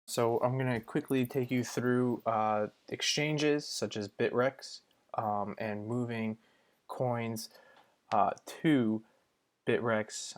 So I'm going to quickly take you through exchanges such as bittrex and moving coins to bittrex,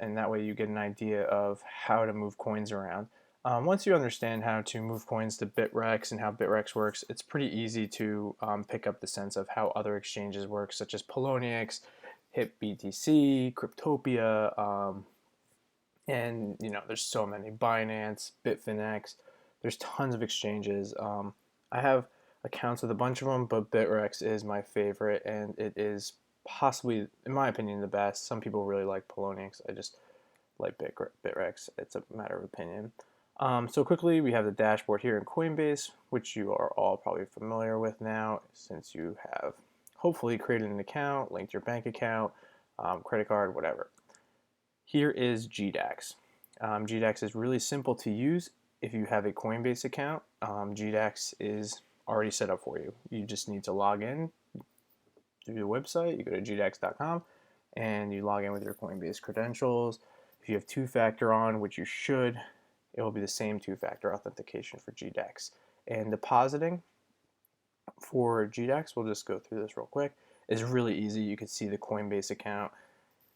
and that way you get an idea of how to move coins around. Once you understand how to move coins to bittrex and how bittrex works, it's pretty easy to pick up the sense of how other exchanges work, such as Poloniex, HipBTC, Cryptopia, and there's so many. Binance, Bitfinex, there's tons of exchanges. I have accounts with a bunch of them, but bittrex is my favorite, and it is possibly, in my opinion, the best. Some people really like Poloniex. I just like bittrex. It's a matter of opinion. So quickly, we have the dashboard here in Coinbase, which you are all probably familiar with now, since you have hopefully created an account, linked your bank account, credit card, whatever. Here is GDAX. GDAX is really simple to use if you have a Coinbase account. GDAX is already set up for you. You just need to log in through the website. You go to gdax.com and you log in with your Coinbase credentials. If you have two-factor on, which you should, it will be the same two-factor authentication for GDAX. And depositing for GDAX, we'll just go through this real quick, is really easy. You can see the Coinbase account.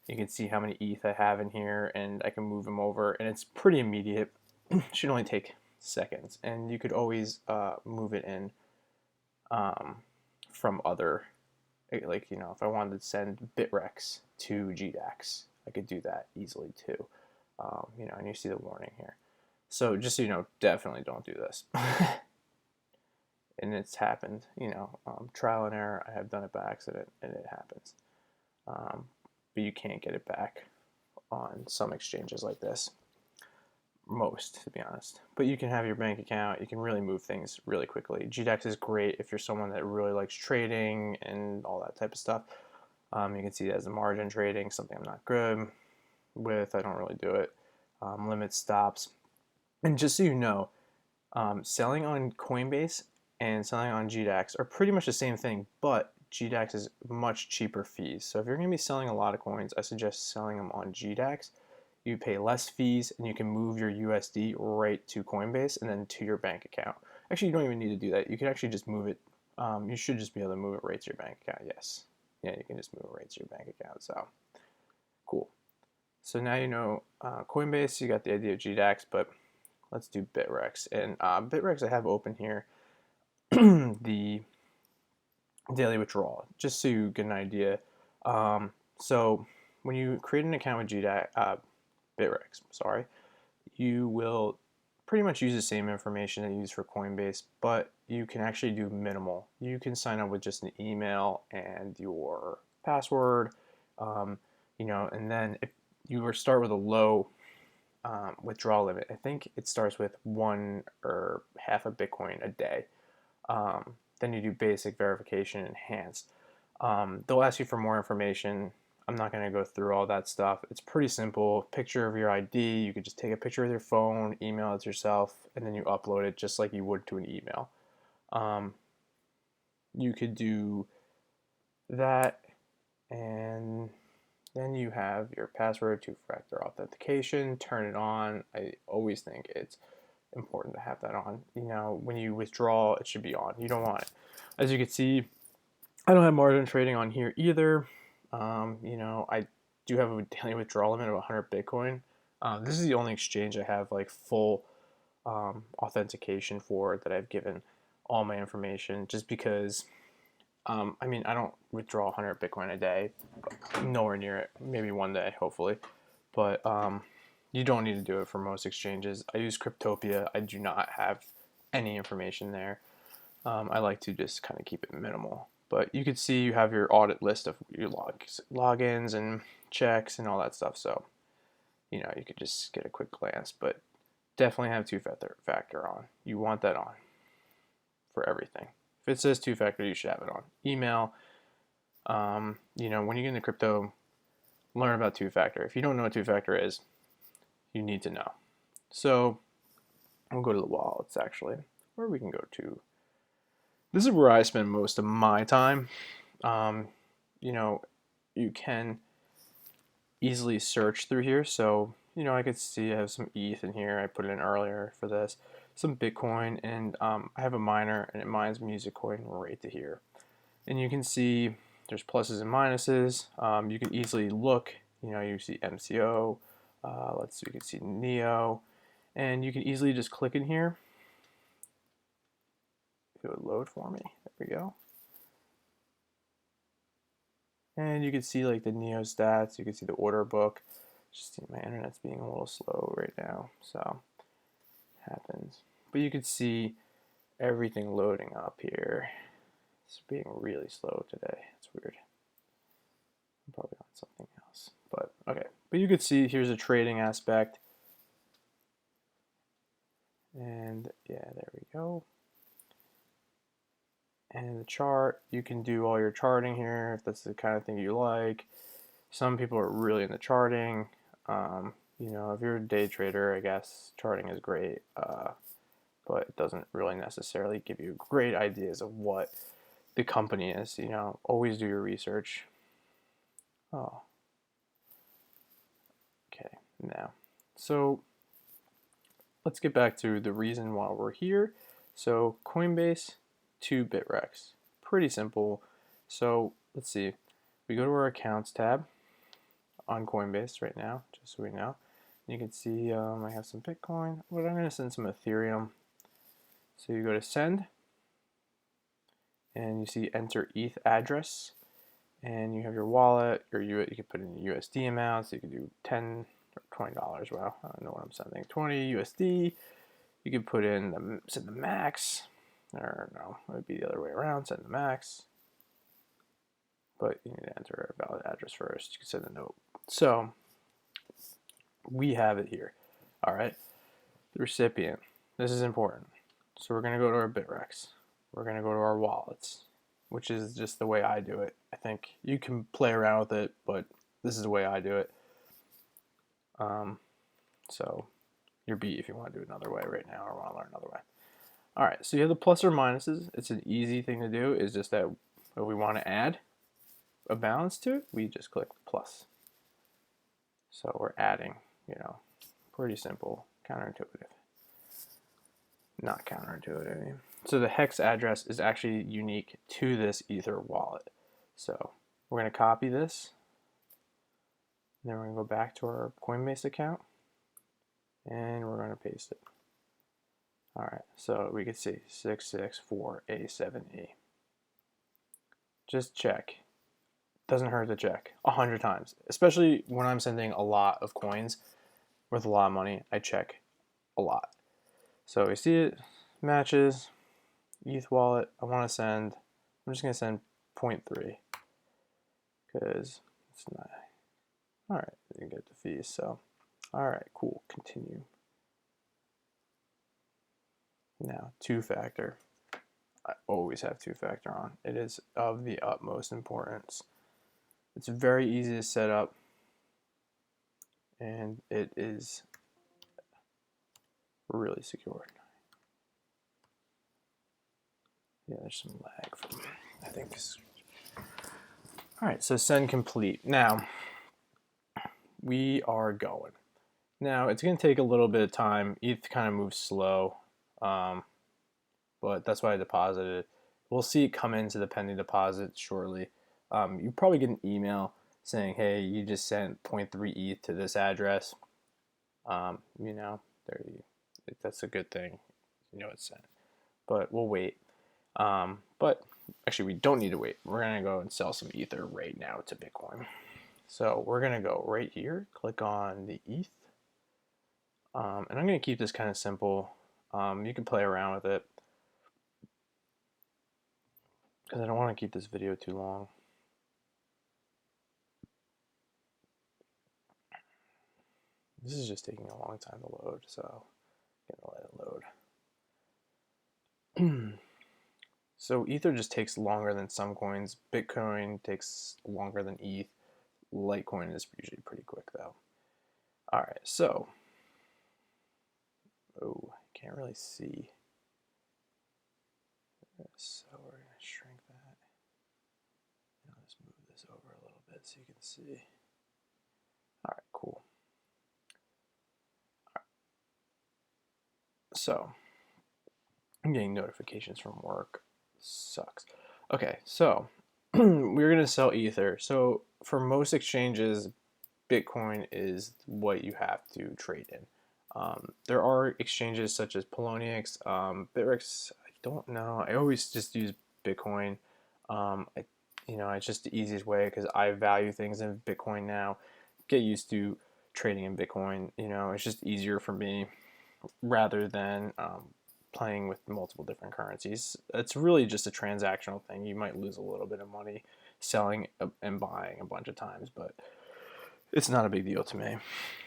You can see how many ETH I have in here, and I can move them over, and it's pretty immediate. It should only take seconds, and you could always move it in from other, like, if I wanted to send bittrex to GDAX, I could do that easily too. And you see the warning here. So just so you know, definitely don't do this. And it's happened, trial and error. I have done it by accident, and it happens. But you can't get it back on some exchanges like this. Most, to be honest. But you can have your bank account. You can really move things really quickly. GDAX is great if you're someone that really likes trading and all that type of stuff. You can see it as a margin trading, something I'm not good with. I don't really do it. Limit stops. And just so you know, selling on Coinbase and selling on GDAX are pretty much the same thing, but GDAX is much cheaper fees. So if you're going to be selling a lot of coins, I suggest selling them on GDAX. You pay less fees and you can move your USD right to Coinbase and then to your bank account. Actually, you don't even need to do that. You can actually just move it. You should just be able to move it right to your bank account. Yes. Yeah, you can just move it right to your bank account. So cool. So now you know Coinbase, you got the idea of GDAX, but let's do bittrex. And bittrex I have open here the daily withdrawal, just so you get an idea. So when you create an account with bittrex, you will pretty much use the same information that you use for Coinbase, but you can actually do minimal. You can sign up with just an email and your password, and then if you were start with a low withdrawal limit, I think it starts with 1 or half a Bitcoin a day. Then you do basic, verification, enhanced. They'll ask you for more information. I'm not going to go through all that stuff. It's pretty simple. Picture of your ID. You could just take a picture with your phone, email it to yourself, and then you upload it just like you would to an email. You could do that, and then you have your password, two-factor authentication. Turn it on. I always think it's important to have that on. When you withdraw, it should be on. You don't want it. As you can see, I don't have margin trading on here either. I do have a daily withdrawal limit of 100 Bitcoin. This is the only exchange I have like full authentication for, that I've given all my information, just because I don't withdraw 100 Bitcoin a day, nowhere near it. Maybe one day, hopefully, but you don't need to do it for most exchanges. I use Cryptopia. I do not have any information there. I like to just kind of keep it minimal. But you can see you have your audit list of your logins and checks and all that stuff. So, you could just get a quick glance. But definitely have two-factor on. You want that on for everything. If it says two-factor, you should have it on. Email. When you get into crypto, learn about two-factor. If you don't know what two-factor is, you need to know. So we'll go to the wallets, actually, where we can go to. This is where I spend most of my time. You can easily search through here. So, I could see I have some ETH in here. I put it in earlier for this. some Bitcoin, and I have a miner, and it mines music coin right to here. And you can see there's pluses and minuses. You can easily look, you see MCO, let's see, you can see Neo, and you can easily just click in here. If it would load for me, there we go. And you can see like the Neo stats, you can see the order book. Just see my internet's being a little slow right now, so it happens. But you can see everything loading up here. It's being really slow today. It's weird. I'm probably on something else. But okay. But you can see here's a trading aspect. And yeah, there we go. And the chart, you can do all your charting here if that's the kind of thing you like. Some people are really into charting. If you're a day trader, I guess charting is great, but it doesn't really necessarily give you great ideas of what the company is. Always do your research. Oh, okay. Now, so let's get back to the reason why we're here. So Coinbase to bittrex, pretty simple. So let's see. We go to our accounts tab on Coinbase right now, just so we know. You can see I have some Bitcoin, but I'm going to send some Ethereum. So you go to send, and you see enter ETH address, and you have your wallet, you can put in USD amounts. You can do $10 or $20. Wow, I don't know what I'm sending. 20 USD. You can put in send the max, or no, it would be the other way around. Send the max, but you need to enter a valid address first. You can send a note. So we have it here. All right, the recipient. This is important. So we're going to go to our bittrex. We're going to go to our wallets, which is just the way I do it. I think you can play around with it, but this is the way I do it. So your B if you want to do it another way right now or want to learn another way. All right, so you have the plus or minuses. It's an easy thing to do. Is just that if we want to add a balance to it, we just click plus. So we're adding, pretty simple, counterintuitive. Not counterintuitive. I mean. So the hex address is actually unique to this Ether wallet. So we're going to copy this. Then we're going to go back to our Coinbase account. And we're going to paste it. All right, so we can see 664A7E. Just check. Doesn't hurt to check 100 times, especially when I'm sending a lot of coins worth a lot of money. I check a lot. So we see it matches. ETH wallet. I'm just going to send 0.3 because it's not. All right, you can get the fees. So, all right, cool. Continue. Now, two-factor. I always have two-factor on. It is of the utmost importance. It's very easy to set up, and it is really secure. Yeah, there's some lag from, I think. All right, so send complete. Now, we are going. Now, it's going to take a little bit of time. ETH kind of moves slow, but that's why I deposited it. We'll see it come into the pending deposit shortly. You probably get an email saying, hey, you just sent 0.3 ETH to this address. That's a good thing. It's sent. But we'll wait. But actually, we don't need to wait. We're going to go and sell some Ether right now to Bitcoin. So we're going to go right here, click on the ETH. And I'm going to keep this kind of simple. You can play around with it because I don't want to keep this video too long. This is just taking a long time to load, so I'm going to let it load. So Ether just takes longer than some coins. Bitcoin takes longer than ETH. Litecoin is usually pretty quick though. All right, so can't really see. So we're going to shrink that. And I'll just move this over a little bit so you can see. All right, cool. All right. So I'm getting notifications from work. Sucks. Okay, so we're gonna sell Ether. So for most exchanges, Bitcoin is what you have to trade in. There are exchanges such as Poloniex, bittrex. I don't know. I always just use Bitcoin. I, it's just the easiest way because I value things in Bitcoin now. Get used to trading in Bitcoin. It's just easier for me rather than playing with multiple different currencies. It's really just a transactional thing. You might lose a little bit of money selling and buying a bunch of times, but it's not a big deal to me.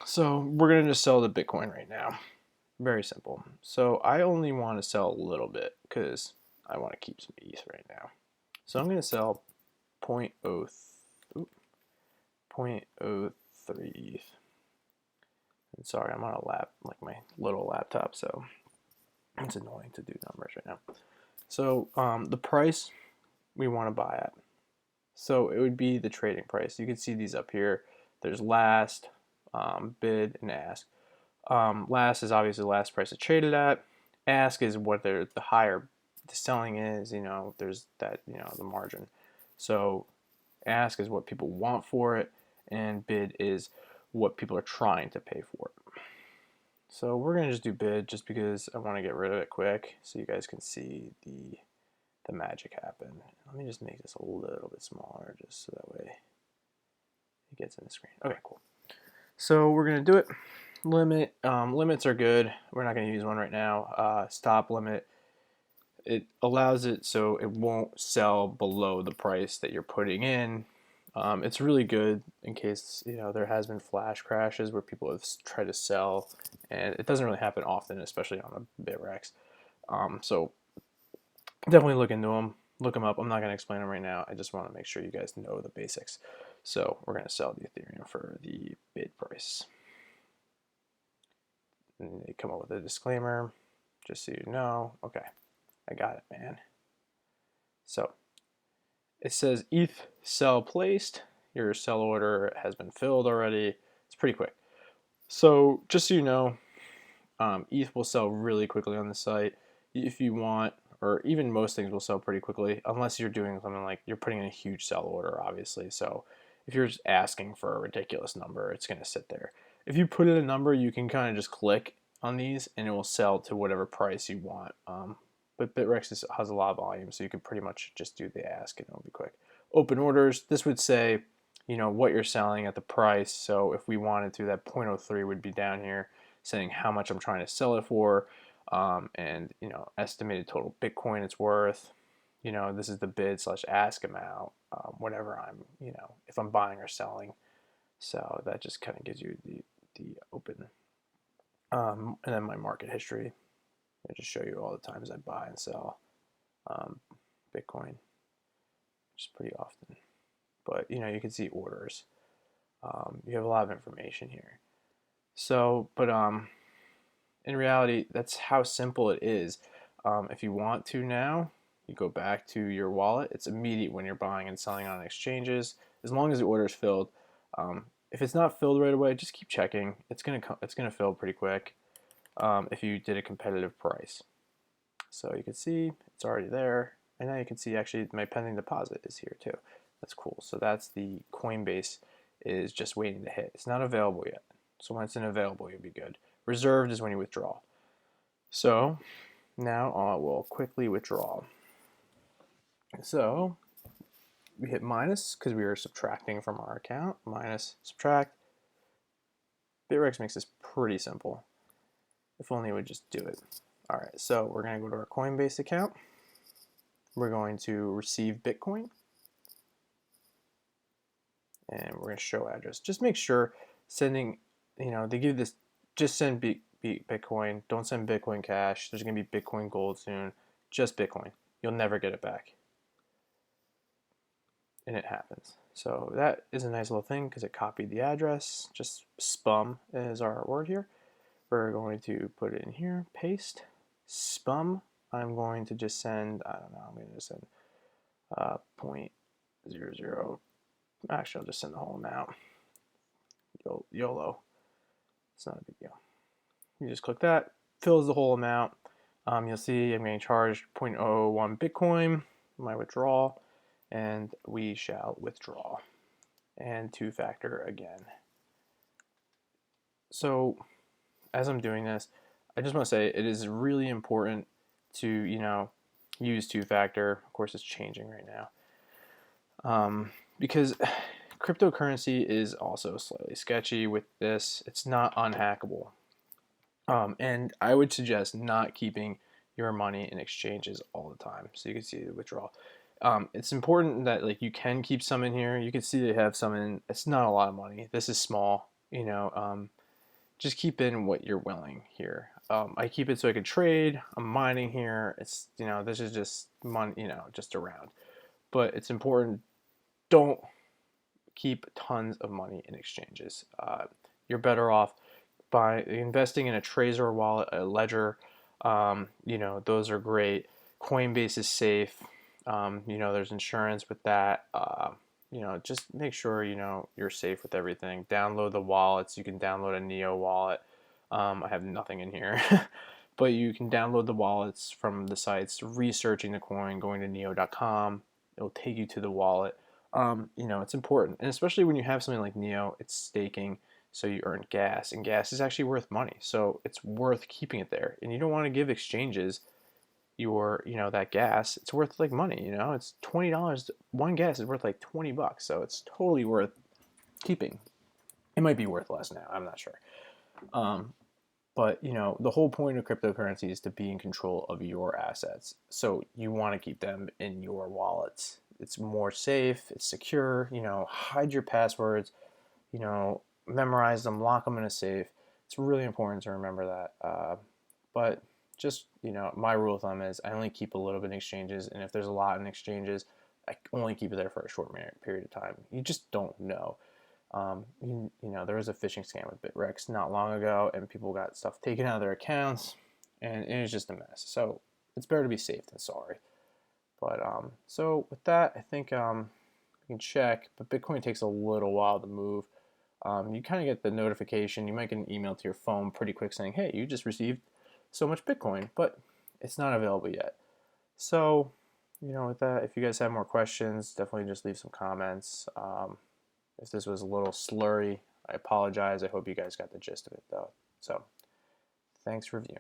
So we're going to just sell the Bitcoin right now. Very simple. So I only want to sell a little bit because I want to keep some ETH right now. So I'm going to sell 0.03 ETH. And sorry, I'm on a my little laptop, so it's annoying to do numbers right now. So the price we want to buy at. So it would be the trading price. You can see these up here. There's last, bid, and ask. Last is obviously the last price it traded at. Ask is what the higher the selling is. There's that, the margin. So ask is what people want for it, and bid is what people are trying to pay for it. So we're gonna just do bid just because I want to get rid of it quick so you guys can see the magic happen. Let me just make this a little bit smaller just so that way it gets in the screen. Okay, cool. So we're gonna do it. Limit. Limits are good. We're not gonna use one right now. Stop limit. It allows it so it won't sell below the price that you're putting in. It's really good in case there has been flash crashes where people have tried to sell, and it doesn't really happen often, especially on a bittrex. So definitely look into them. Look them up. I'm not going to explain them right now. I just want to make sure you guys know the basics. So we're going to sell the Ethereum for the bid price. And they come up with a disclaimer, just so you know. Okay, I got it, man. So it says ETH sell placed. Your sell order has been filled already. It's pretty quick. So just so you know, ETH will sell really quickly on the site if you want, or even most things will sell pretty quickly unless you're doing something like you're putting in a huge sell order, obviously. So if you're just asking for a ridiculous number, it's going to sit there. If you put in a number, you can kind of just click on these and it will sell to whatever price you want. But bittrex has a lot of volume, so you can pretty much just do the ask and it'll be quick. Open orders, this would say, what you're selling at the price. So if we wanted to, that 0.03 would be down here saying how much I'm trying to sell it for, and estimated total Bitcoin it's worth. This is the bid / ask amount, whatever I'm, if I'm buying or selling. So that just kind of gives you the open, and then my market history. I just show you all the times I buy and sell Bitcoin, which is pretty often. But you can see orders. You have a lot of information here. So, but in reality, that's how simple it is. If you want to now, you go back to your wallet. It's immediate when you're buying and selling on exchanges, as long as the order is filled. If it's not filled right away, just keep checking. It's gonna fill pretty quick. If you did a competitive price. So you can see it's already there. And now you can see actually my pending deposit is here too. That's cool. So that's the Coinbase is just waiting to hit. It's not available yet. So when it's available, you'll be good. Reserved is when you withdraw. So now I will quickly withdraw. So we hit minus because we are subtracting from our account. Minus, subtract. Bittrex makes this pretty simple. If only it would just do it. All right, so we're going to go to our Coinbase account. We're going to receive Bitcoin. And we're going to show address. Just make sure sending, they give this, just send Bitcoin. Don't send Bitcoin Cash. There's going to be Bitcoin Gold soon. Just Bitcoin. You'll never get it back. And it happens. So that is a nice little thing because it copied the address. Just spum is our word here. We're going to put it in here, paste, spum. I'm going to just send, I don't know, I'm going to just send 0.00. Actually, I'll just send the whole amount. YOLO. It's not a big deal. You just click that, fills the whole amount. You'll see I'm getting charged 0.001 Bitcoin, my withdrawal, and we shall withdraw. And two-factor again. So as I'm doing this, I just want to say it is really important to, use two-factor. Of course, it's changing right now. Because cryptocurrency is also slightly sketchy with this. It's not unhackable. And I would suggest not keeping your money in exchanges all the time. So you can see the withdrawal. It's important that like you can keep some in here. You can see they have some in. It's not a lot of money. This is small. Just keep in what you're willing here. I keep it so I can trade. I'm mining here. It's this is just money. Just around. But it's important. Don't keep tons of money in exchanges. You're better off by investing in a Trezor wallet, a Ledger. Those are great. Coinbase is safe. There's insurance with that. Just make sure you're safe with everything. Download the wallets. You can download a Neo wallet. I have nothing in here, but you can download the wallets from the sites. Researching the coin, going to neo.com. It'll take you to the wallet. It's important, and especially when you have something like Neo, it's staking, so you earn gas, and gas is actually worth money, so it's worth keeping it there. And you don't want to give exchanges your, that gas. It's worth like money. It's $20. One gas is worth like $20, so it's totally worth keeping. It might be worth less now. I'm not sure. But the whole point of cryptocurrency is to be in control of your assets. So you want to keep them in your wallets. It's more safe, it's secure, hide your passwords, memorize them, lock them in a safe. It's really important to remember that. But just, my rule of thumb is I only keep a little bit in exchanges, and if there's a lot in exchanges, I only keep it there for a short period of time. You just don't know. There was a phishing scam with bittrex not long ago, and people got stuff taken out of their accounts, and it was just a mess. So it's better to be safe than sorry. But so with that, I think you can check, but Bitcoin takes a little while to move. You kind of get the notification. You might get an email to your phone pretty quick saying, "Hey, you just received so much Bitcoin," but it's not available yet. So, with that, if you guys have more questions, definitely just leave some comments. If this was a little slurry, I apologize. I hope you guys got the gist of it, though. So, thanks for viewing.